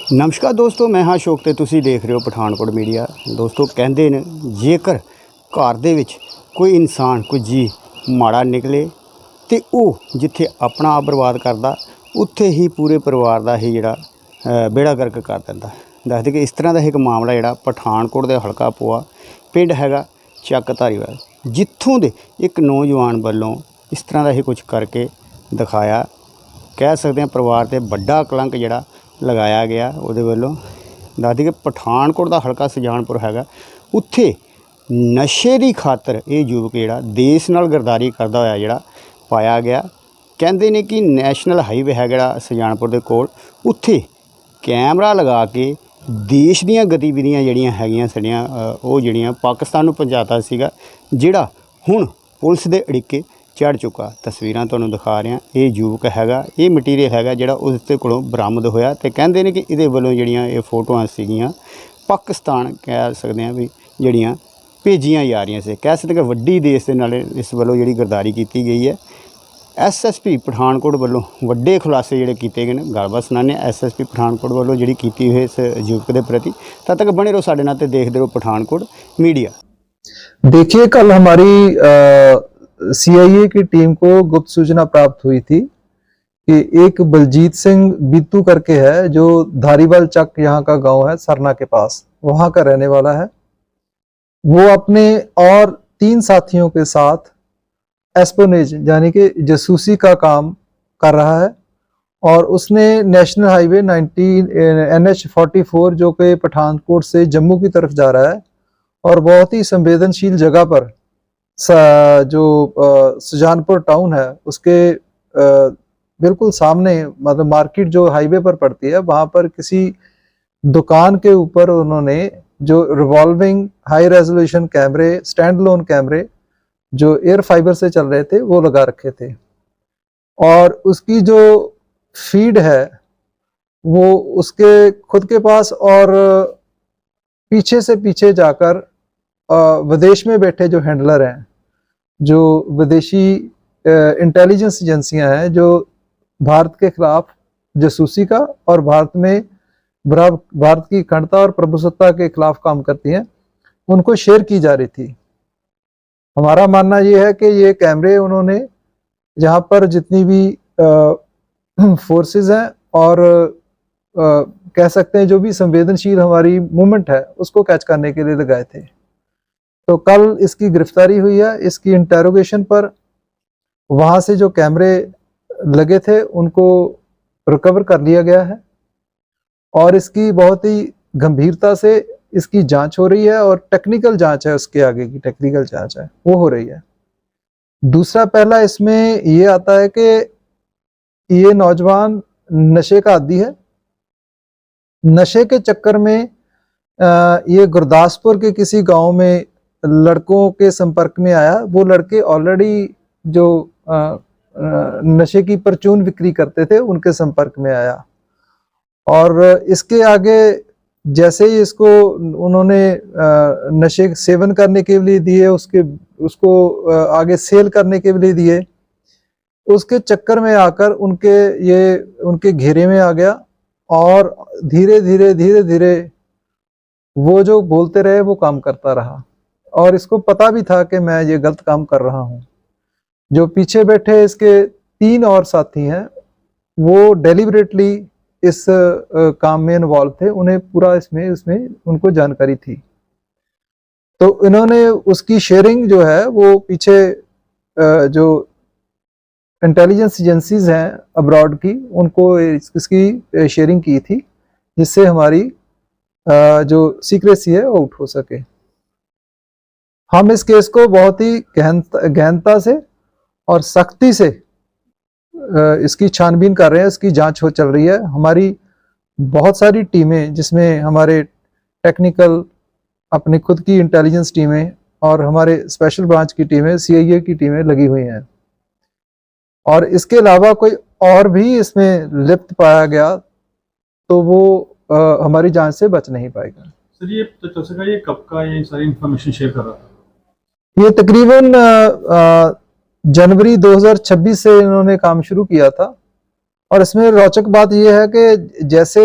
नमस्कार दोस्तों, मैं हाँ अशोक ते तुसी देख रहे हो पठानकोट मीडिया। दोस्तों कहते हैं जेकर घर दे विच कोई इंसान कोई जी माड़ा निकले तो वह जिथे अपना आप बर्बाद करता उत्थे ही पूरे परिवार का ही जिहड़ा बेड़ा गर्क कर दिंदा। दसदे कि इस तरह का एक मामला जिहड़ा पठानकोट दे हलका पोआ पिंड हैगा चक धारीवाल, जित्थों दे एक नौजवान वालों इस तरह का ही कुछ करके दिखाया। कह सकते हैं परिवार ते बड़ा कलंक जिहड़ा लगाया गया उहदे वल्लों। दसदे कि पठानकोट का हलका सुजानपुर हैगा, उत्थे नशे की खातर ये युवक जिहड़ा देश नाल गरदारी करदा होया जिहड़ा पाया गया। कहंदे ने कि नैशनल हाईवे है जिहड़ा सुजानपुर दे कोल, उत्थे कैमरा लगा के देश दीयां गतिविधियां जिहड़ियां हैगियां साडियां ओह जिहड़ियां पाकिस्तान नूं पहुंचाता सीगा, जिहड़ा हुण पुलिस दे अड़िके चढ़ चुका। तस्वीरां तुहानूं दिखा रहे हैं, ये युवक हैगा, ये मटीरियल हैगा जिहड़ा उसदे कोलों बरामद होया। ते कहंदे ने कि इहदे वल्लों जिहड़ियां ये फोटोआं सीगियां पाकिस्तान कह सकते हैं भी जिहड़ियां भेजियां जा रही से। कह सकते कि वड्डी देश दे नाल इस वल्लों जिहड़ी गरदारी की गई है। SSP पठानकोट वल्लों वड्डे खुलासे जिहड़े कीते गए ने, गलबात सुनाने SSP पठानकोट वल्लों जिहड़ी कीती हुई इस युवक के प्रति। तद तक बने रहो साडे नाल ते देखदे रहो पठानकोट मीडिया। देखिए, कल हमारी CIA की टीम को गुप्त सूचना प्राप्त हुई थी कि एक बलजीत सिंह बीतू करके है, जो धारीवाल चक यहाँ का गांव है सरना के पास, वहां का रहने वाला है। वो अपने और 3 साथियों के साथ एस्पोनेज यानी कि जासूसी का काम कर रहा है, और उसने नेशनल हाईवे NH44 जो कि पठानकोट से जम्मू की तरफ जा रहा है और बहुत ही संवेदनशील जगह पर जो सुजानपुर टाउन है उसके बिल्कुल सामने, मतलब मार्केट जो हाईवे पर पड़ती है, वहां पर किसी दुकान के ऊपर उन्होंने जो रिवॉल्विंग हाई रेजोल्यूशन कैमरे, स्टैंड लोन कैमरे जो एयर फाइबर से चल रहे थे वो लगा रखे थे, और उसकी जो फीड है वो उसके खुद के पास और पीछे से पीछे जाकर विदेश में बैठे जो हैंडलर हैं, जो विदेशी इंटेलिजेंस एजेंसियां हैं जो भारत के खिलाफ जासूसी का और भारत की अखंडता और प्रभुसत्ता के खिलाफ काम करती हैं, उनको शेयर की जा रही थी। हमारा मानना यह है कि ये कैमरे उन्होंने जहाँ पर जितनी भी फोर्सेस हैं और कह सकते हैं जो भी संवेदनशील हमारी मूवमेंट है उसको कैच करने के लिए लगाए थे। तो कल इसकी गिरफ्तारी हुई है। इसकी इंटेरोगेशन पर वहाँ से जो कैमरे लगे थे उनको रिकवर कर लिया गया है, और इसकी बहुत ही गंभीरता से इसकी जांच हो रही है, और टेक्निकल जांच है, उसके आगे की टेक्निकल जांच है वो हो रही है। दूसरा पहला इसमें ये आता है कि ये नौजवान नशे का आदी है। नशे के चक्कर में ये गुरदासपुर के किसी गांव में लड़कों के संपर्क में आया। वो लड़के ऑलरेडी जो नशे की परचून बिक्री करते थे उनके संपर्क में आया, और इसके आगे जैसे ही इसको उन्होंने नशे सेवन करने के लिए दिए, उसको आगे सेल करने के लिए दिए, उसके चक्कर में आकर उनके घेरे में आ गया, और धीरे धीरे वो जो बोलते रहे वो काम करता रहा, और इसको पता भी था कि मैं ये गलत काम कर रहा हूँ। जो पीछे बैठे इसके 3 और साथी हैं वो डेलिबरेटली इस काम में इन्वॉल्व थे, उन्हें पूरा इसमें उनको जानकारी थी। तो इन्होंने उसकी शेयरिंग जो है वो पीछे जो इंटेलिजेंस एजेंसीज हैं अब्रॉड की, उनको इसकी शेयरिंग की थी, जिससे हमारी जो सीक्रेसी है वो आउट हो सके। हम इस केस को बहुत ही गहनता से और सख्ती से इसकी छानबीन कर रहे हैं, इसकी जांच चल रही है। हमारी बहुत सारी टीमें, जिसमें हमारे टेक्निकल अपनी खुद की इंटेलिजेंस टीमें और हमारे स्पेशल ब्रांच की टीमें, CIA की टीमें लगी हुई हैं, और इसके अलावा कोई और भी इसमें लिप्त पाया गया तो वो हमारी जांच से बच नहीं पाएगा। सर, ये कब का ये सारी इंफॉर्मेशन शेयर कर रहा था? ये तकरीबन जनवरी 2026 से इन्होंने काम शुरू किया था, और इसमें रोचक बात यह है कि जैसे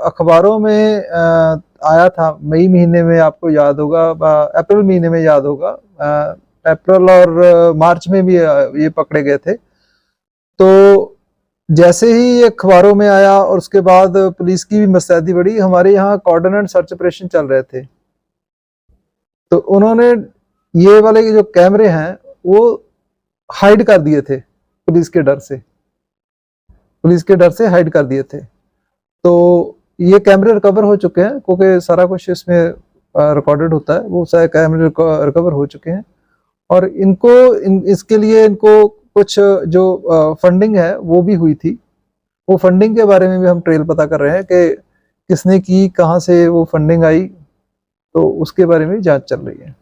अखबारों में आया था मई महीने में, आपको याद होगा, अप्रैल महीने में याद होगा, अप्रैल और मार्च में भी ये पकड़े गए थे। तो जैसे ही ये अखबारों में आया और उसके बाद पुलिस की भी मुस्तैदी बढ़ी, हमारे यहाँ कॉर्डन एंड सर्च ऑपरेशन चल रहे थे, तो उन्होंने ये वाले जो कैमरे हैं वो हाइड कर दिए थे, पुलिस के डर से हाइड कर दिए थे। तो ये कैमरे रिकवर हो चुके हैं, क्योंकि सारा कुछ इसमें रिकॉर्डेड होता है, वो सारे कैमरे रिकवर हो चुके हैं। और इसके लिए इनको कुछ जो फंडिंग है वो भी हुई थी, वो फंडिंग के बारे में भी हम ट्रेल पता कर रहे हैं कि किसने की, कहाँ से वो फंडिंग आई, तो उसके बारे में जांच चल रही है।